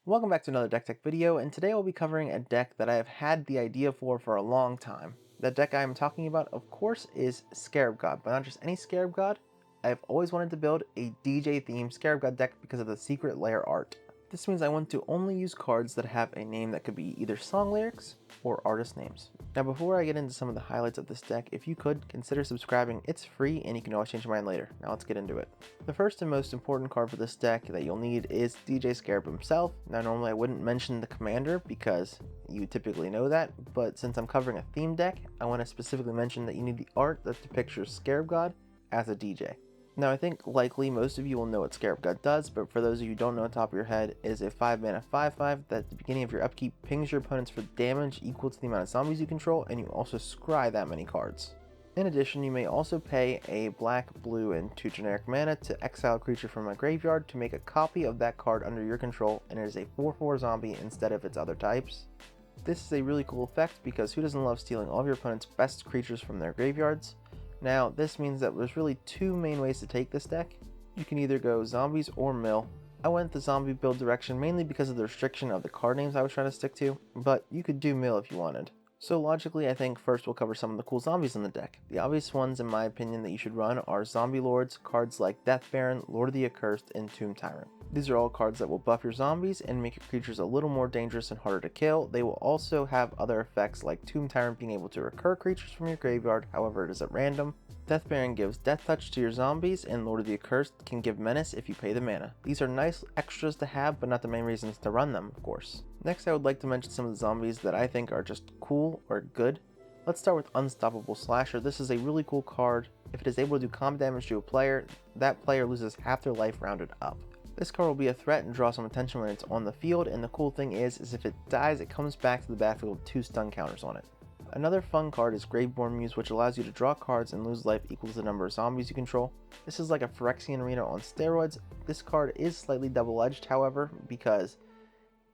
Welcome back to another deck tech video, and today I'll be covering a deck that I have had the idea for a long time. The deck I am talking about, of course, is Scarab God, but not just any Scarab God. I have always wanted to build a DJ themed Scarab God deck because of the secret layer art. This means I want to only use cards that have a name that could be either song lyrics or artist names. Now before I get into some of the highlights of this deck, if you could, consider subscribing. It's free and you can always change your mind later. Now let's get into it. The first and most important card for this deck that you'll need is DJ Scarab himself. Now normally I wouldn't mention the commander because you typically know that, but since I'm covering a theme deck, I want to specifically mention that you need the art that depicts your Scarab God as a DJ. Now I think likely most of you will know what Scarab God does, but for those of you who don't know on top of your head, it is a 5 mana 5/5 that at the beginning of your upkeep pings your opponents for damage equal to the amount of zombies you control, and you also scry that many cards. In addition, you may also pay a black, blue, and 2 generic mana to exile a creature from a graveyard to make a copy of that card under your control, and it is a 4/4 zombie instead of its other types. This is a really cool effect because who doesn't love stealing all of your opponent's best creatures from their graveyards? Now, this means that there's really two main ways to take this deck. You can either go zombies or mill. I went the zombie build direction mainly because of the restriction of the card names I was trying to stick to, but you could do mill if you wanted. So logically, I think first we'll cover some of the cool zombies in the deck. The obvious ones in my opinion that you should run are Zombie Lords, cards like Death Baron, Lord of the Accursed, and Tomb Tyrant. These are all cards that will buff your zombies and make your creatures a little more dangerous and harder to kill. They will also have other effects like Tomb Tyrant being able to recur creatures from your graveyard, however it is at random. Death Baron gives Death Touch to your zombies, and Lord of the Accursed can give Menace if you pay the mana. These are nice extras to have, but not the main reasons to run them, of course. Next, I would like to mention some of the zombies that I think are just cool or good. Let's start with Unstoppable Slasher. This is a really cool card. If it is able to do combat damage to a player, that player loses half their life rounded up. This card will be a threat and draw some attention when it's on the field, and the cool thing is if it dies, it comes back to the battlefield with 2 stun counters on it. Another fun card is Graveborn Muse, which allows you to draw cards and lose life equal to the number of zombies you control. This is like a Phyrexian Arena on steroids. This card is slightly double-edged, however, because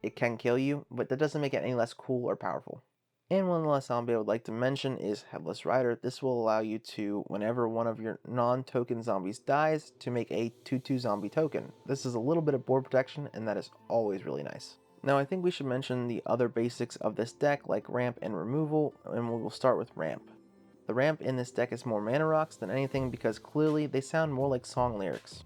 it can kill you, but that doesn't make it any less cool or powerful. And one last zombie I would like to mention is Headless Rider. This will allow you to, whenever one of your non-token zombies dies, to make a 2/2 zombie token. This is a little bit of board protection, and that is always really nice. Now I think we should mention the other basics of this deck like ramp and removal, and we will start with ramp. The ramp in this deck is more mana rocks than anything because clearly they sound more like song lyrics.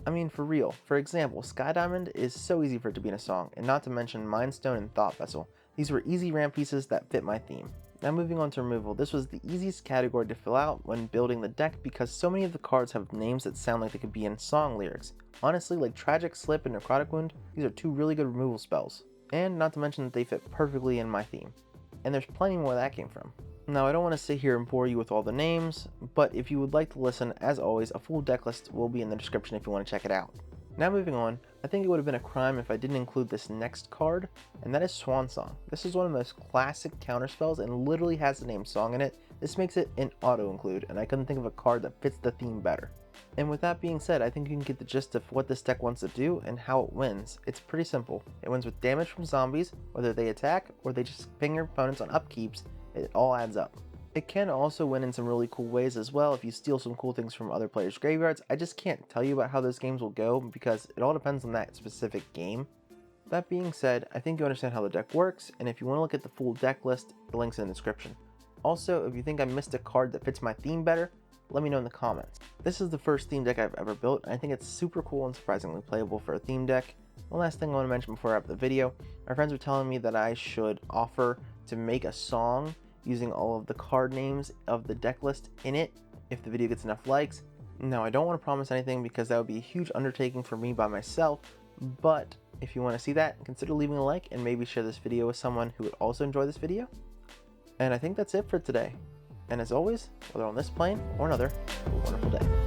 I mean, for real. For example, Sky Diamond is so easy for it to be in a song, and not to mention Mind Stone and Thought Vessel. These were easy ramp pieces that fit my theme. Now moving on to removal, this was the easiest category to fill out when building the deck because so many of the cards have names that sound like they could be in song lyrics. Honestly, like Tragic Slip and Necrotic Wound, these are 2 really good removal spells. And not to mention that they fit perfectly in my theme. And there's plenty more where that came from. Now I don't want to sit here and bore you with all the names, but if you would like to listen, as always, a full deck list will be in the description if you want to check it out. Now moving on, I think it would have been a crime if I didn't include this next card, and that is Swan Song. This is one of the most classic counter spells and literally has the name Song in it. This makes it an auto include, and I couldn't think of a card that fits the theme better. And with that being said, I think you can get the gist of what this deck wants to do and how it wins. It's pretty simple. It wins with damage from zombies, whether they attack or they just ping your opponents on upkeeps, it all adds up. It can also win in some really cool ways as well if you steal some cool things from other players' graveyards. I just can't tell you about how those games will go because it all depends on that specific game. That being said, I think you understand how the deck works, and if you want to look at the full deck list, the link's in the description. Also, if you think I missed a card that fits my theme better, let me know in the comments. This is the first theme deck I've ever built, and I think it's super cool and surprisingly playable for a theme deck. One last thing I want to mention before I wrap the video, my friends were telling me that I should offer to make a song using all of the card names of the deck list in it if the video gets enough likes. Now I don't want to promise anything because that would be a huge undertaking for me by myself, but if you want to see that, consider leaving a like and maybe share this video with someone who would also enjoy this video. And I think that's it for today. And as always, whether on this plane or another, have a wonderful day.